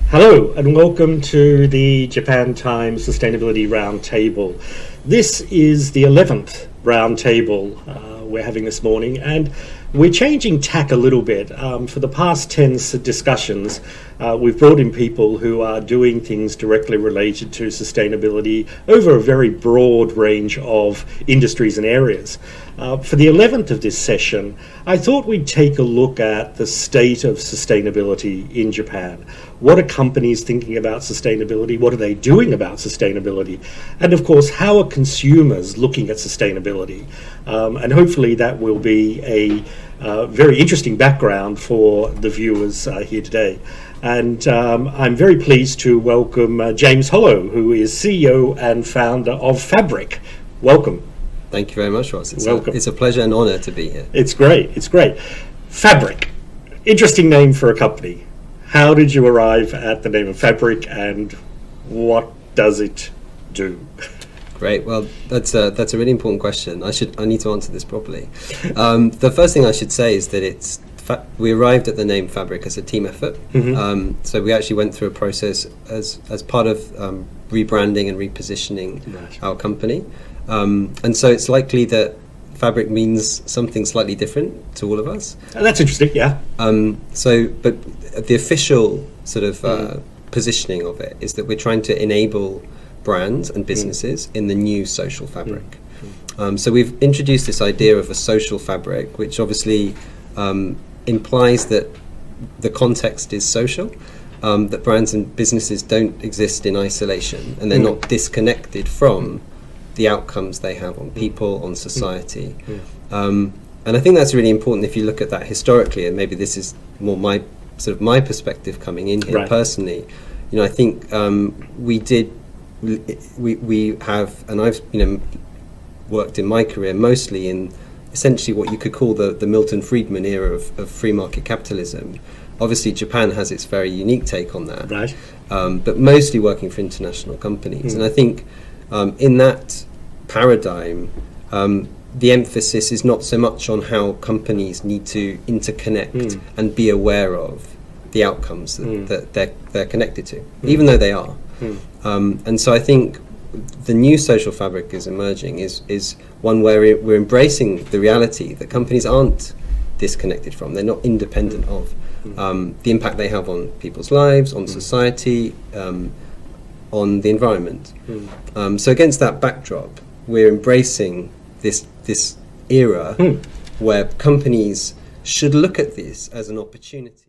Hello and welcome to the Japan Times Sustainability Roundtable. This is the 11th roundtable we're having this morning, and we're changing tack a little bit. For the past 10 discussions, we've brought in people who are doing things directly related to sustainability over a very broad range of industries and areas. For the 11th of this session, I thought we'd take a look at the state of sustainability in Japan. What are companies thinking about sustainability? What are they doing about sustainability? And of course, how are consumers looking at sustainability? And hopefully that will be a very interesting background for the viewers here today. And I'm very pleased to welcome James Hollow, who is CEO and founder of Fabric. Welcome. Thank you very much, Ross. Welcome. It's a pleasure and honour to be here. It's great. It's great. Fabric. Interesting name for a company. How did you arrive at the name of Fabric, and what does it do? Great. Well, that's a really important question. I need to answer this properly. The first thing I should say is that we arrived at the name Fabric as a team effort. Mm-hmm. So we actually went through a process as part of rebranding and repositioning our company. And so it's likely that Fabric means something slightly different to all of us. Oh, that's interesting, yeah. But the official sort of positioning of it is that we're trying to enable brands and businesses in the new social fabric. So we've introduced this idea of a social fabric, which obviously implies that the context is social, that brands and businesses don't exist in isolation, and they're not disconnected from the outcomes they have on people, on society. And I think that's really important if you look at that historically, and maybe this is more my perspective coming in here personally. You know, I think we have, and I've worked in my career mostly in essentially what you could call the Milton Friedman era of free market capitalism. Obviously, Japan has its very unique take on that, but mostly working for international companies. And I think in that paradigm, the emphasis is not so much on how companies need to interconnect and be aware of the outcomes that they're connected to, even though they are. And so I think the new social fabric is emerging is one where we're embracing the reality that companies aren't disconnected from, they're not independent of the impact they have on people's lives, on society, on the environment. So against that backdrop, we're embracing this era where companies should look at this as an opportunity.